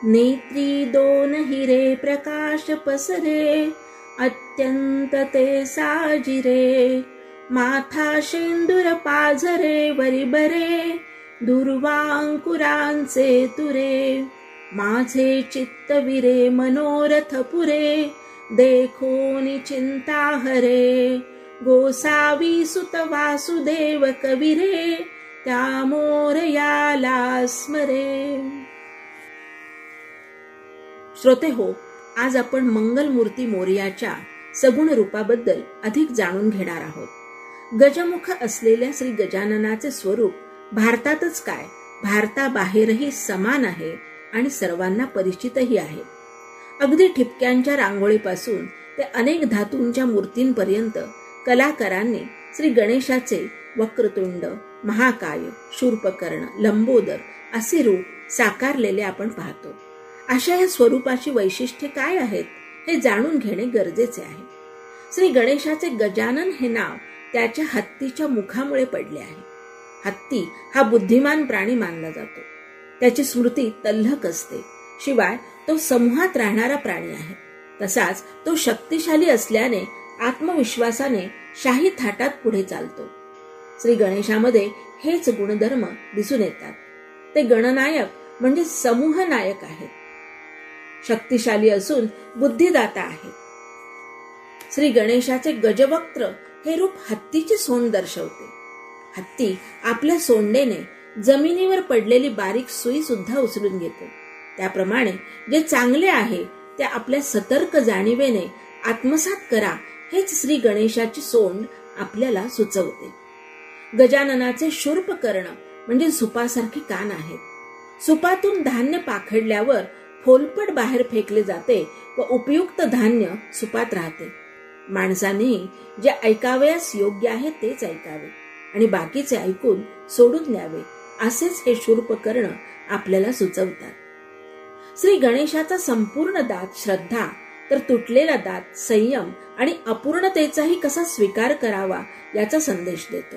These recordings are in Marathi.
नेत्री दोन हिरे प्रकाश पसरे, अत्यंत ते साजिरे. माथा शेंदूर पाझरे वरी बरे, दुर्वांकुरांचे तुरे. माझे चित्त विरे मनोरथ पुरे, देखोनी चिंता हरे. गोसावी सुत वासुदेव कविरे, त्या मोरयाला स्मरे. श्रोते हो, आज आपण मंगलमूर्ती मोरयाच्या सगुण रूपाबद्दल अधिक जाणून घेणार आहोत. गजमुख असलेल्या श्री गजाननाचे स्वरूप भारतातच काय, भारताबाहेरही समान आहे आणि सर्वांना परिचितही आहे. अगदी ठिपक्यांच्या रांगोळीपासून ते अनेक धातूंच्या मूर्तींपर्यंत कलाकारांनी श्री गणेशाचे वक्रतुंड, महाकाय, शूर्पकर्ण, लंबोदर असे रूप साकारलेले आपण पाहतो. अशा या स्वरूपाची वैशिष्ट्ये काय आहेत हे जाणून घेणे गरजेचे आहे. श्री गणेशाचे गजानन हे नाव त्याच्या हत्तीच्या मुखामुळे पडले आहे. हत्ती हा बुद्धिमान प्राणी मानला जातो. त्याची स्मृती तल्लख असते. शिवाय तो समूहात राहणारा प्राणी आहे. तसाच तो शक्तिशाली असल्याने आत्मविश्वासाने शाही थाटात पुढे चालतो. श्री गणेशामध्ये हेच गुणधर्म दिसून येतात. ते गणनायक म्हणजे समूह नायक आहेत. शक्तिशाली असून बुद्धिदाता आहेत. श्री गणेशाचे गजवक्त्र हे रूप हत्तीची सोंड दर्शवते. हत्ती आपल्या सोंडेने जमिनीवर पडलेली बारीक सुई सुद्धा उचलून घेतो. त्याप्रमाणे जे चांगले आहे ते आपल्या सतर्क जाणीवेने आत्मसात करा हेच श्री गणेशाची सोंड आपल्याला सुचवते. गजाननाचे शूर्पकर्ण म्हणजे सुपासारखे कान आहेत. सुपातून धान्य पाखडल्यावर फोलपट बाहेर फेकले जाते व उपयुक्त धान्य सुपात राहते. माणसानेही जे ऐकावयास योग्य आहे तेच ऐकावे आणि बाकीचे ऐकून सोडून द्यावे असेच हे शूर्पकर्ण आपल्याला सुचवतात. श्री गणेशाचा संपूर्ण दात श्रद्धा, तर तुटलेला दात संयम आणि अपूर्णतेचाही कसा स्वीकार करावा याचा संदेश देतो.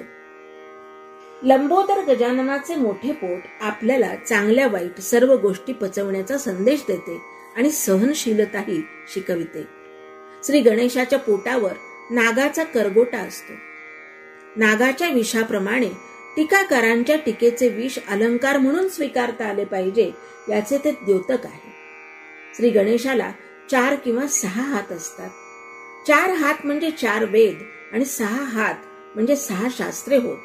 लंबोदर गजाननाचे मोठे पोट आपल्याला चांगल्या वाईट सर्व गोष्टी पचवण्याचा संदेश देते आणि सहनशीलताही शिकविते. श्री गणेशाच्या पोटावर नागाचा करगोटा असतो. नागाच्या विषाप्रमाणे टीकाकारांच्या टीकेचे विष अलंकार म्हणून स्वीकारता आले पाहिजे याचे ते द्योतक आहे. श्री गणेशाला 4 किंवा 6 हात असतात. 4 हात म्हणजे 4 वेद आणि 6 हात म्हणजे 6 शास्त्रे होत.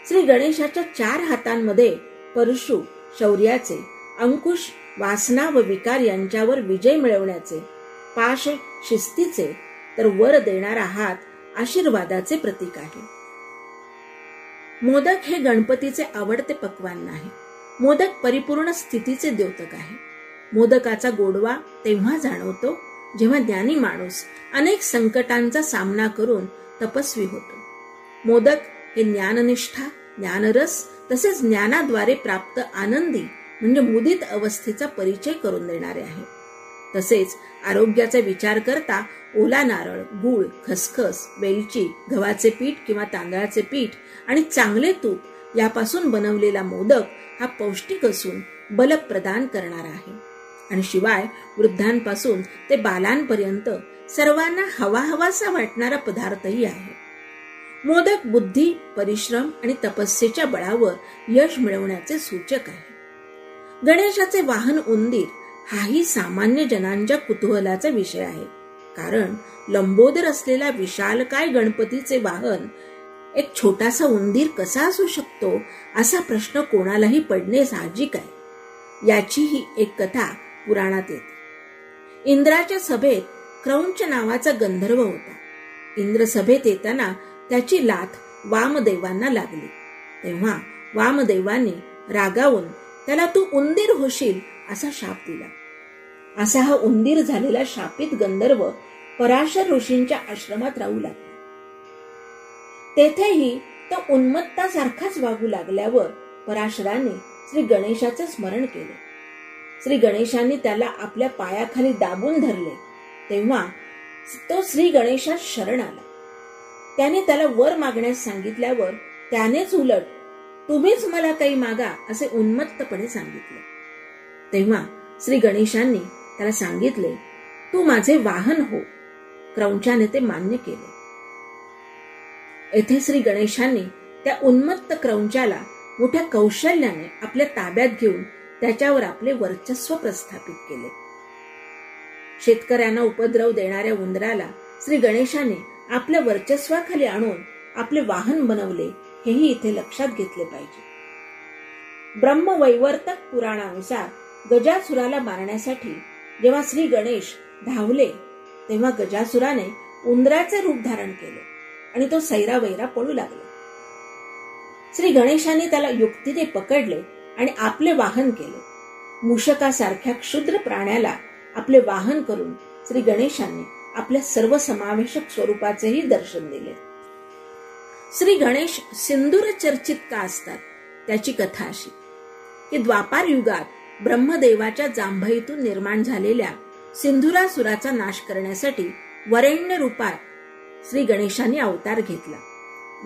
श्री गणेशाच्या 4 हातांमध्ये परशु शौर्याचे, अंकुश वासना व विकार यांच्यावर विजय मिळवण्याचे, पाश शिस्तीचे, तर वर देणारा हात आशीर्वादाचे प्रतीक आहे. मोदक हे गणपतीचे आवडते पक्वान्न आहे. मोदक परिपूर्ण स्थितीचे द्योतक आहे. मोदकाचा गोडवा तेव्हा जाणवतो जेव्हा ज्ञानी माणूस अनेक संकटांचा सामना करून तपस्वी होतो. मोदक हे ज्ञाननिष्ठा, ज्ञानरस तसेच ज्ञानाद्वारे प्राप्त आनंदी म्हणजे मुदित अवस्थेचा परिचय करून देणारे आहे. तसेच आरोग्याचा विचार करता ओला नारळ, गूळ, खसखस, वेलची, गव्हाचे पीठ किंवा तांदळाचे पीठ आणि चांगले तूप यापासून बनवलेला मोदक हा पौष्टिक असून बल प्रदान करणारा आहे. आणि शिवाय वृद्धांपासून ते बालांपर्यंत सर्वांना हवाहवासा वाटणारा पदार्थही आहे. मोदक बुद्धी, परिश्रम आणि तपस्येच्या बळावर यश मिळवण्याचे सूचक आहे. गणेशाचे वाहन उंदीर हाही सामान्य जनांच्या कुतूहलाचा विषय आहे. कारण लंबोदर असलेला विशालकाय गणपतीचे वाहन एक छोटासा उंदीर कसा असू शकतो असा प्रश्न कोणालाही पडणे साहजिक आहे. याचीही एक कथा पुराणात येते. इंद्राच्या सभेत क्रौंच नावाचा गंधर्व होता. इंद्र सभेत येताना त्याची लाथ वामदेवांना लागली. तेव्हा वामदेवांनी रागावून त्याला तू उंदीर होशील असा शाप दिला. असा हा उंदीर झालेला शापित गंधर्व पराशर ऋषींच्या आश्रमात राहू लागला. तेथेही तो उन्मत्तासारखाच वागू लागल्यावर पराशरांनी श्री गणेशाचे स्मरण केले. श्री गणेशांनी त्याला आपल्या पायाखाली दाबून धरले. तेव्हा तो श्री गणेशात शरण आला. त्याने त्याला वर मागण्यास सांगितल्यावर त्यानेच उलट तुम्हीच मला काही मागा असे उन्मत्तपणे सांगितले. तेव्हा श्री गणेशांनी त्याला सांगितले, तू माझे वाहन हो. क्रौंचाने ते मान्य केले. येथे श्री गणेशांनी त्या उन्मत्त क्रौंचाला मोठ्या कौशल्याने आपल्या ताब्यात घेऊन त्याच्यावर आपले वर्चस्व प्रस्थापित केले. शेतकऱ्यांना उपद्रव देणाऱ्या उंदराला श्री गणेशाने आपल्या वर्चस्वाखाली आणून आपले वाहन बनवले, हेही इथे लक्षात घेतले पाहिजे. ब्रह्मवैवर्तक पुराणानुसार गजासुराला मारण्यासाठी जेव्हा श्री गणेश धावले तेव्हा गजासुराने उंदराचे रूप धारण केले आणि तो सैरावैरा पळू लागला. श्री गणेशाने त्याला युक्तीने पकडले आणि आपले वाहन केले. मूषकासारख्या क्षुद्र प्राण्याला आपले वाहन करून श्री गणेशांनी आपल्या सर्वसमावेशक स्वरूपाचेही दर्शन दिले. श्री गणेश सिंदूर चर्चित का असतात त्याची कथा अशी की द्वापार युगात ब्रह्मदेवाच्या जांभईतून निर्माण झालेल्या सिंधुरासुराचा नाश करण्यासाठी वरेण्य रूपात श्री गणेशांनी अवतार घेतला.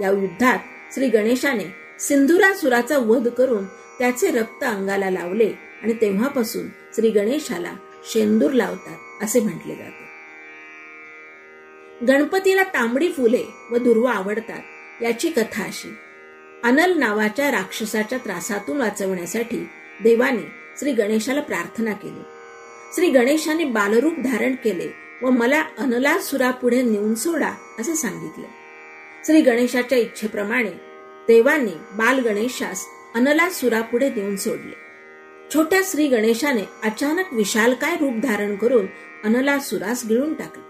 या युद्धात श्री गणेशाने सिंधुरासुराचा वध करून त्याचे रक्त अंगाला लावले आणि तेव्हापासून श्री गणेशाला शेंदूर लावतात असे म्हटले जाते. गणपतीला तांबडी फुले व दुर्वा आवडतात याची कथा अशी. अनल नावाच्या राक्षसाच्या त्रासातून वाचवण्यासाठी देवाने श्री गणेशाला प्रार्थना केली. श्री गणेशाने बालरूप धारण केले व मला अनलासुरापुढे नेऊन सोडा असे सांगितले. श्री गणेशाच्या इच्छेप्रमाणे देवांनी बाल गणेशास अनलासुरापुढे नेऊन सोडले. छोट्या श्री गणेशाने अचानक विशालकाय रूप धारण करून अनलासुरास गिळून टाकले.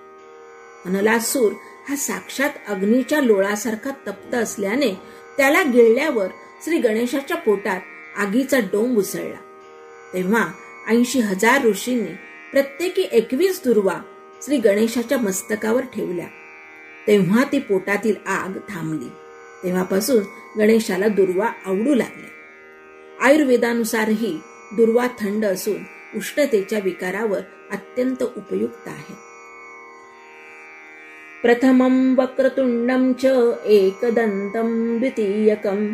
अनलासूर हा साक्षात अग्नीच्या लोळासारखा तप्त असल्याने त्याला गिळल्यावर श्री गणेशाच्या पोटात आगीचा डोंब उसळला. तेव्हा 80,000 ऋषींनी प्रत्येकी 21 दुर्वा श्री गणेशाच्या मस्तकावर ठेवल्या. तेव्हा ती पोटातील आग थांबली. तेव्हापासून गणेशाला दुर्वा आवडू लागल्या. आयुर्वेदानुसारही दुर्वा थंड असून उष्णतेच्या विकारावर अत्यंत उपयुक्त आहे. प्रथमं वक्रतुंडं च एकदन्तं द्वितीयकं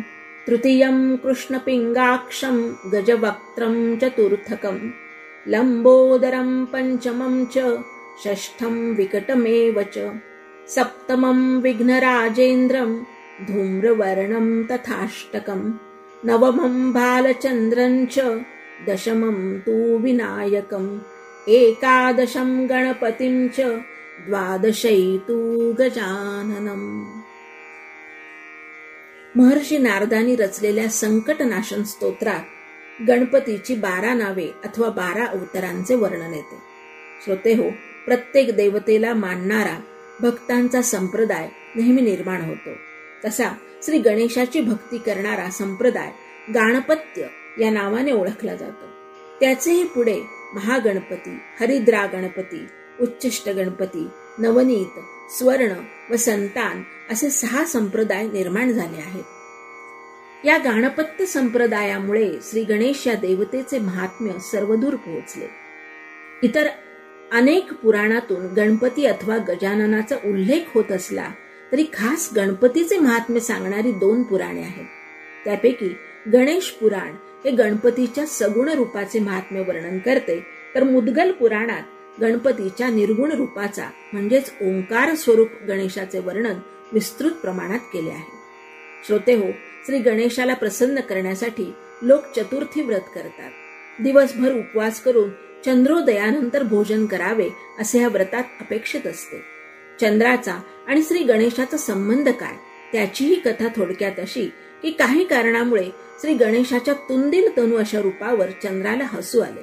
तृतीयं कृष्णपिंगाक्षं गजवक्त्रं चतुर्थकं लंबोदरं पंचमं च षष्ठं विकटमेव च सप्तमं विघ्नराजेन्द्रं धूम्रवर्णं तथाष्टकं नवमं बालचन्द्रं च दशमं तु विनायकं एकादशं गणपतिं च द्वादशै तु गजाननम्. महर्षी नारदांनी रचलेल्या संकटनाशन स्तोत्रात गणपतीची 12 नावे अथवा 12 अवतारांचे वर्णन येते. श्रोते हो, प्रत्येक देवतेला मानणारा भक्तांचा संप्रदाय नेहमी निर्माण होतो. तसा श्री गणेशाची भक्ती करणारा संप्रदाय गाणपत्य या नावाने ओळखला जातो. त्याचेही पुढे महागणपती, हरिद्रा गणपती, उच्चिष्ट गणपती, नवनीत, स्वर्ण व संतान असे 6 संप्रदाय निर्माण झाले आहेत. या गाणपत्य संप्रदायामुळे श्री गणेश या देवतेचे महात्म्य सर्वदूर पोहोचले. इतर अनेक पुराणातून गणपती अथवा गजाननाचा उल्लेख होत असला तरी खास गणपतीचे महात्म्य सांगणारी 2 पुराणे आहेत. त्यापैकी गणेश पुराण हे गणपतीच्या सगुण रूपाचे महात्म्य वर्णन करते, तर मुद्गल पुराणात गणपतीच्या निर्गुण रूपाचा म्हणजेच ओंकार स्वरूप गणेशाचे वर्णन विस्तृत प्रमाणात केले आहे. श्रोते हो, श्री गणेशाला प्रसन्न करण्यासाठी लोक चतुर्थी व्रत करतात. दिवसभर उपवास करून चंद्रोदयानंतर भोजन करावे असे या व्रतात अपेक्षित असते. चंद्राचा आणि श्री गणेशाचा संबंध काय त्याचीही कथा थोडक्यात अशी की काही कारणामुळे श्री गणेशाच्या तुंदिल तनू अशा रूपावर चंद्राला हसू आले.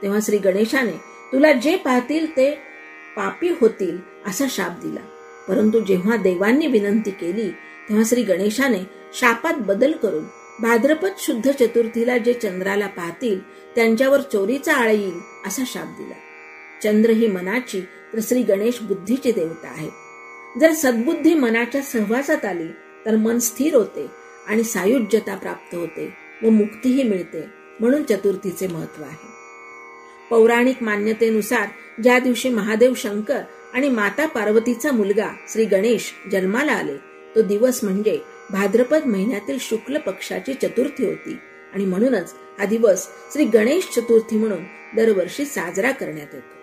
तेव्हा श्री गणेशाने तुला जे पाहतील ते पापी होतील असा शाप दिला. परंतु जेव्हा देवांनी विनंती केली तेव्हा श्री गणेशाने शापात बदल करून भाद्रपद शुद्ध चतुर्थीला जे चंद्राला पाहतील त्यांच्यावर चोरीचा आळ येईल असा शाप दिला. चंद्र ही मनाची तर श्री गणेश बुद्धीची देवता आहे. जर सद्बुद्धी मनाच्या सहवासात आली तर मन स्थिर होते आणि सायुज्यता प्राप्त होते व मुक्तीही मिळते. म्हणून चतुर्थीचे महत्व आहे. पौराणिक मान्यतेनुसार ज्या दिवशी महादेव शंकर आणि माता पार्वतीचा मुलगा श्री गणेश जन्माला आले तो दिवस म्हणजे भाद्रपद महिन्यातील शुक्ल पक्षाची चतुर्थी होती आणि म्हणूनच हा दिवस श्री गणेश चतुर्थी म्हणून दरवर्षी साजरा करण्यात येतो.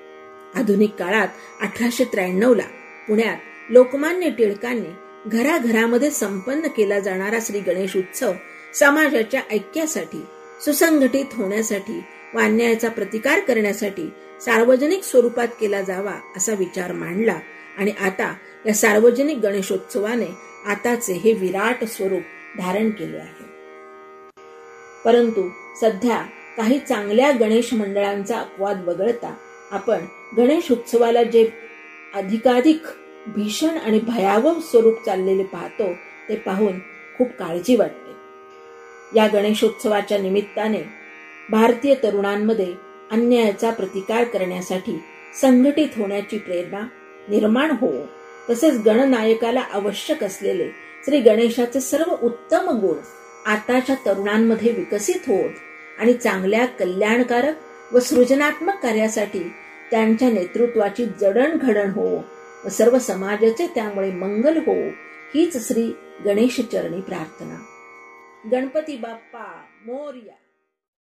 आधुनिक काळात 1893 पुण्यात लोकमान्य टिळकांनी घराघरामध्ये संपन्न केला जाणारा श्री गणेश उत्सव समाजाच्या ऐक्यासाठी, सुसंघटित होण्यासाठी व अन्यायाचा प्रतिकार करण्यासाठी सार्वजनिक स्वरूपात केला जावा असा विचार मांडला आणि आता या सार्वजनिक गणेशोत्सवाने आताचे हे विराट स्वरूप धारण केले आहे. परंतु सध्या काही चांगल्या गणेश मंडळांचा अपवाद वगळता आपण गणेश उत्सवाला जे अधिकाधिक भीषण आणि भयावह स्वरूप चाललेले पाहतो ते पाहून खूप काळजी वाटते. या गणेशोत्सवाच्या निमित्ताने भारतीय तरुणांमध्ये अन्यायाचा प्रतिकार करण्यासाठी संघटित होण्याची प्रेरणा निर्माण होवो, तसेच गणनायकाला आवश्यक असलेले श्री गणेशाचे सर्व उत्तम गुण आताच्या तरुणांमध्ये विकसित होत आणि चांगल्या कल्याणकारक व सृजनात्मक कार्यासाठी त्यांच्या नेतृत्वाची जडणघडण होवो व सर्व समाजाचे त्यामुळे मंगल होवो, हीच श्री गणेश चरणी प्रार्थना. गणपती बाप्पा मोरया.